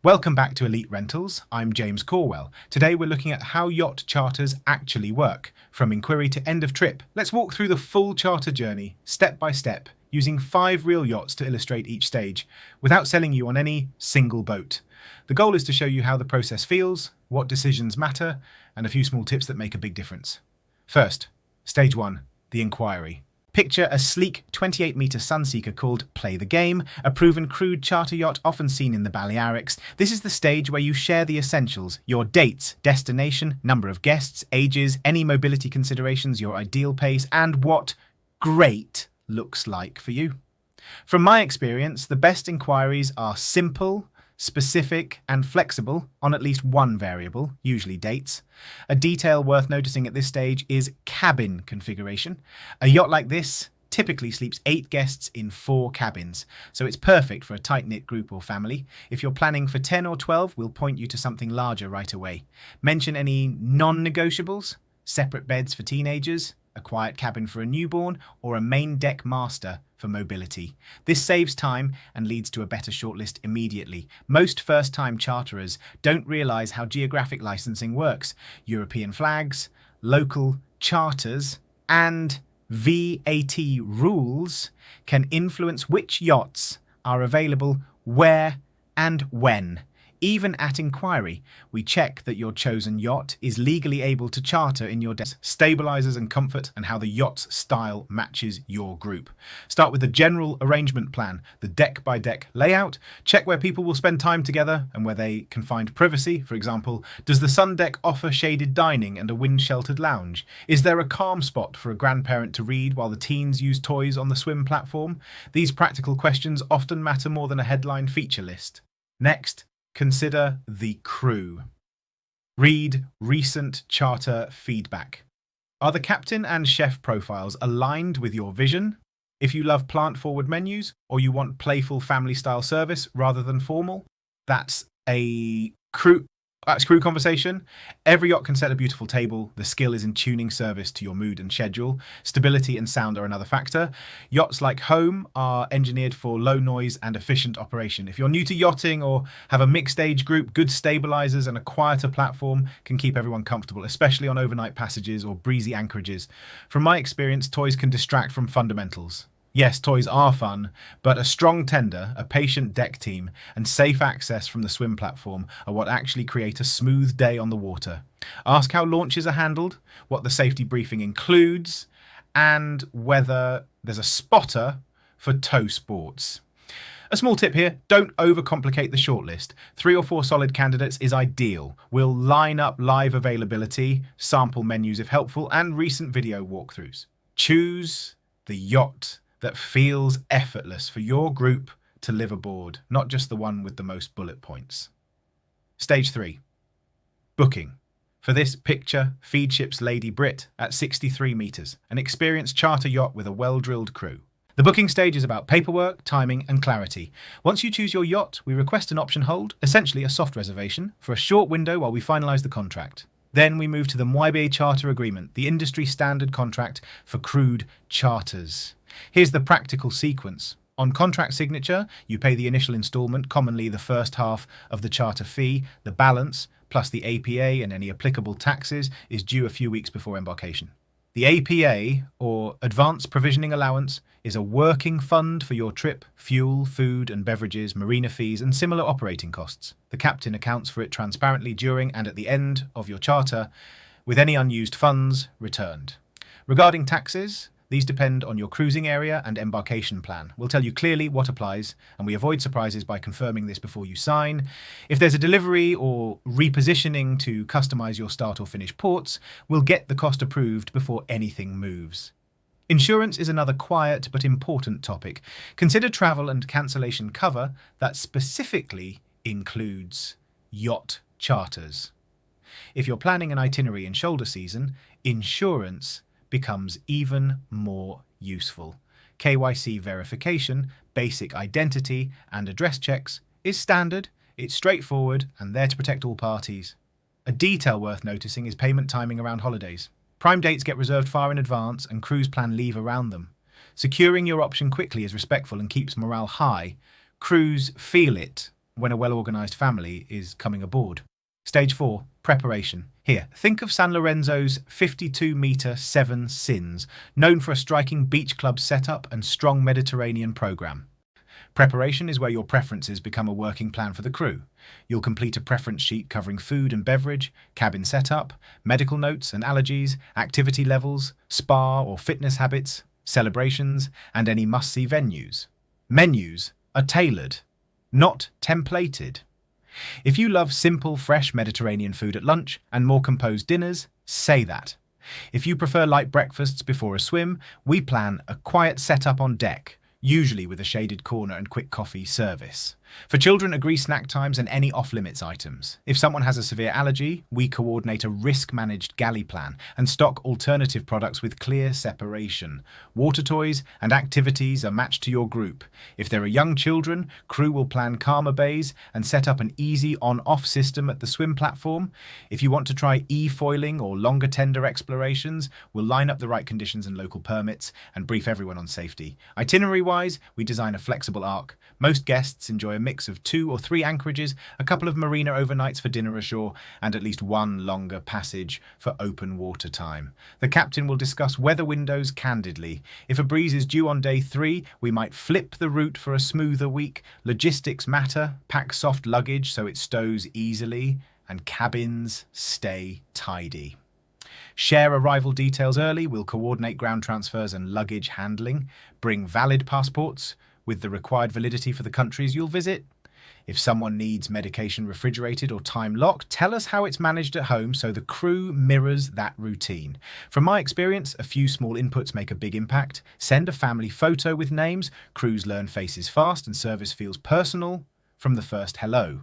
Welcome back to Elite Rentals. I'm James Corwell. Today we're looking at how yacht charters actually work, from inquiry to end of trip. Let's walk through the full charter journey, step by step, using 5 real yachts to illustrate each stage, without selling you on any single boat. The goal is to show you how the process feels, what decisions matter, and a few small tips that make a big difference. First, stage 1, the inquiry. Picture a sleek 28-metre Sunseeker called Play the Game, a proven crewed charter yacht often seen in the Balearics. This is the stage where you share the essentials: your dates, destination, number of guests, ages, any mobility considerations, your ideal pace, and what great looks like for you. From my experience, the best inquiries are simple, specific and flexible on at least one variable, usually dates. A detail worth noticing at this stage is cabin configuration. A yacht like this typically sleeps 8 guests in 4 cabins, so it's perfect for a tight-knit group or family. If you're planning for 10 or 12, we'll point you to something larger right away. Mention any non-negotiables: separate beds for teenagers, a quiet cabin for a newborn, or a main deck master for mobility. This saves time and leads to a better shortlist immediately. Most first-time charterers don't realise how geographic licensing works. European flags, local charters, and VAT rules can influence which yachts are available where and when. Even at inquiry, we check that your chosen yacht is legally able to charter in your stabilizers and comfort, and how the yacht's style matches your group. Start with the general arrangement plan, the deck-by-deck layout. Check where people will spend time together and where they can find privacy. For example, does the sun deck offer shaded dining and a wind-sheltered lounge? Is there a calm spot for a grandparent to read while the teens use toys on the swim platform? These practical questions often matter more than a headline feature list. Next, consider the crew. Read recent charter feedback. Are the captain and chef profiles aligned with your vision? If you love plant-forward menus, or you want playful family-style service rather than formal, that's crew conversation. Every yacht can set a beautiful table. The skill is in tuning service to your mood and schedule. Stability and sound are another factor. Yachts like home are engineered for low noise and efficient operation. If you're new to yachting or have a mixed age group, good stabilizers and a quieter platform can keep everyone comfortable, especially on overnight passages or breezy anchorages. From my experience, toys can distract from fundamentals. Yes, toys are fun, but a strong tender, a patient deck team, and safe access from the swim platform are what actually create a smooth day on the water. Ask how launches are handled, what the safety briefing includes, and whether there's a spotter for tow sports. A small tip here: don't overcomplicate the shortlist. 3 or 4 solid candidates is ideal. We'll line up live availability, sample menus if helpful, and recent video walkthroughs. Choose the yacht that feels effortless for your group to live aboard, not just the one with the most bullet points. Stage 3, booking. For this, picture Feedship's Lady Brit at 63 metres, an experienced charter yacht with a well-drilled crew. The booking stage is about paperwork, timing and clarity. Once you choose your yacht, we request an option hold, essentially a soft reservation, for a short window while we finalise the contract. Then we move to the MYBA Charter Agreement, the industry standard contract for crewed charters. Here's the practical sequence. On contract signature, you pay the initial instalment, commonly the first half of the charter fee. The balance, plus the APA and any applicable taxes, is due a few weeks before embarkation. The APA, or Advance Provisioning Allowance, is a working fund for your trip: fuel, food and beverages, marina fees and similar operating costs. The captain accounts for it transparently during and at the end of your charter, with any unused funds returned. Regarding taxes, these depend on your cruising area and embarkation plan. We'll tell you clearly what applies, and we avoid surprises by confirming this before you sign. If there's a delivery or repositioning to customize your start or finish ports, we'll get the cost approved before anything moves. Insurance is another quiet but important topic. Consider travel and cancellation cover that specifically includes yacht charters. If you're planning an itinerary in shoulder season, insurance becomes even more useful. KYC verification, basic identity and address checks is standard, it's straightforward and there to protect all parties. A detail worth noticing is payment timing around holidays. Prime dates get reserved far in advance and crews plan leave around them. Securing your option quickly is respectful and keeps morale high. Crews feel it when a well-organised family is coming aboard. Stage 4, preparation. Here, think of San Lorenzo's 52-metre Seven Sins, known for a striking beach club setup and strong Mediterranean programme. Preparation is where your preferences become a working plan for the crew. You'll complete a preference sheet covering food and beverage, cabin setup, medical notes and allergies, activity levels, spa or fitness habits, celebrations, and any must-see venues. Menus are tailored, not templated. If you love simple, fresh Mediterranean food at lunch and more composed dinners, say that. If you prefer light breakfasts before a swim, we plan a quiet setup on deck, usually with a shaded corner and quick coffee service. For children, agree snack times and any off-limits items. If someone has a severe allergy, we coordinate a risk-managed galley plan and stock alternative products with clear separation. Water toys and activities are matched to your group. If there are young children, crew will plan calmer bays and set up an easy on-off system at the swim platform. If you want to try e-foiling or longer tender explorations, we'll line up the right conditions and local permits and brief everyone on safety. Itinerary-wise, we design a flexible arc. Most guests enjoy a mix of 2 or 3 anchorages, a couple of marina overnights for dinner ashore, and at least one longer passage for open water time. The captain will discuss weather windows candidly. If a breeze is due on day 3, we might flip the route for a smoother week. Logistics matter, pack soft luggage so it stows easily, and cabins stay tidy. Share arrival details early, we'll coordinate ground transfers and luggage handling. Bring valid passports with the required validity for the countries you'll visit. If someone needs medication refrigerated or time locked, tell us how it's managed at home so the crew mirrors that routine. From my experience, a few small inputs make a big impact. Send a family photo with names, crews learn faces fast and service feels personal from the first hello.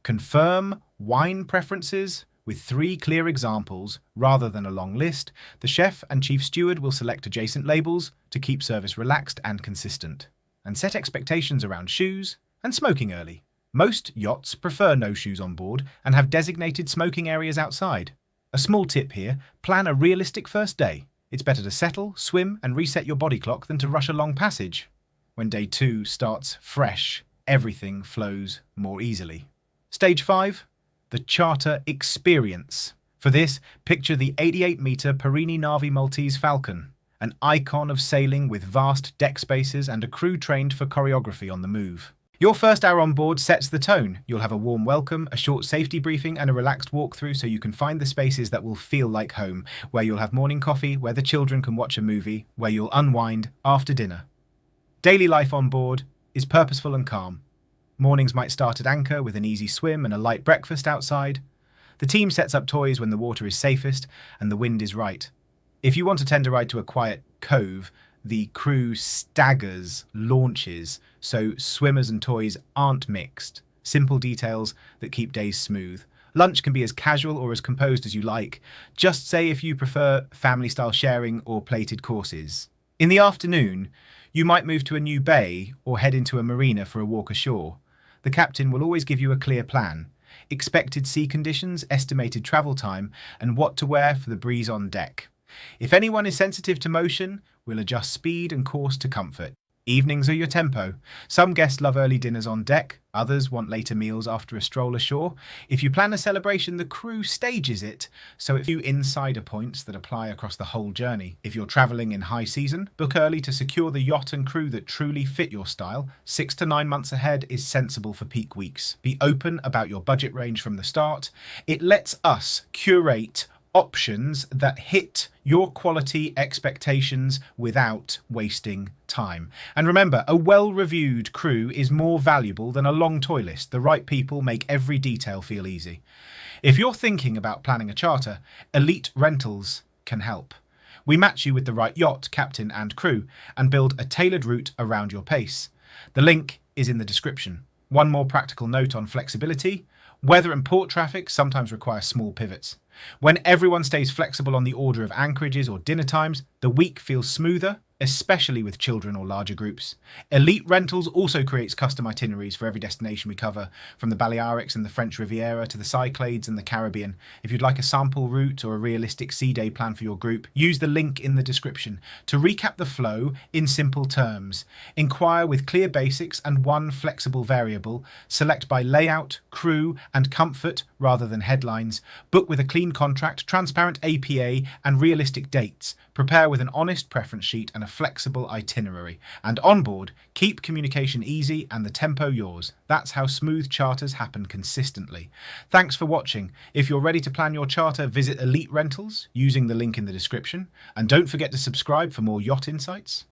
Confirm wine preferences with 3 clear examples rather than a long list. The chef and chief steward will select adjacent labels to keep service relaxed and consistent. And set expectations around shoes and smoking early. Most yachts prefer no shoes on board and have designated smoking areas outside. A small tip here, plan a realistic first day. It's better to settle, swim and reset your body clock than to rush a long passage. When day 2 starts fresh, everything flows more easily. Stage 5, the charter experience. For this, picture the 88-metre Perini Navi Maltese Falcon, an icon of sailing with vast deck spaces and a crew trained for choreography on the move. Your first hour on board sets the tone. You'll have a warm welcome, a short safety briefing and a relaxed walkthrough so you can find the spaces that will feel like home, where you'll have morning coffee, where the children can watch a movie, where you'll unwind after dinner. Daily life on board is purposeful and calm. Mornings might start at anchor with an easy swim and a light breakfast outside. The team sets up toys when the water is safest and the wind is right. If you want to tender ride to a quiet cove, the crew staggers launches so swimmers and toys aren't mixed. Simple details that keep days smooth. Lunch can be as casual or as composed as you like. Just say if you prefer family-style sharing or plated courses. In the afternoon, you might move to a new bay or head into a marina for a walk ashore. The captain will always give you a clear plan. Expected sea conditions, estimated travel time, and what to wear for the breeze on deck. If anyone is sensitive to motion, we'll adjust speed and course to comfort. Evenings are your tempo. Some guests love early dinners on deck, others want later meals after a stroll ashore. If you plan a celebration, the crew stages it, so a few insider points that apply across the whole journey. If you're travelling in high season, book early to secure the yacht and crew that truly fit your style. 6 to 9 months ahead is sensible for peak weeks. Be open about your budget range from the start. It lets us curate options that hit your quality expectations without wasting time. And remember, a well-reviewed crew is more valuable than a long toy list. The right people make every detail feel easy. If you're thinking about planning a charter, Elite Rentals can help. We match you with the right yacht, captain and crew and build a tailored route around your pace. The link is in the description. One more practical note on flexibility. Weather and port traffic sometimes require small pivots. When everyone stays flexible on the order of anchorages or dinner times, the week feels smoother especially with children or larger groups. Elite Rentals also creates custom itineraries for every destination we cover, from the Balearics and the French Riviera to the Cyclades and the Caribbean. If you'd like a sample route or a realistic sea day plan for your group, use the link in the description. To recap the flow in simple terms: inquire with clear basics and one flexible variable, select by layout, crew and comfort rather than headlines, book with a clean contract, transparent APA and realistic dates, prepare with an honest preference sheet and a flexible itinerary, and on board, keep communication easy and the tempo yours. That's how smooth charters happen consistently. Thanks for watching. If you're ready to plan your charter, visit Elite Rentals using the link in the description, and don't forget to subscribe for more yacht insights.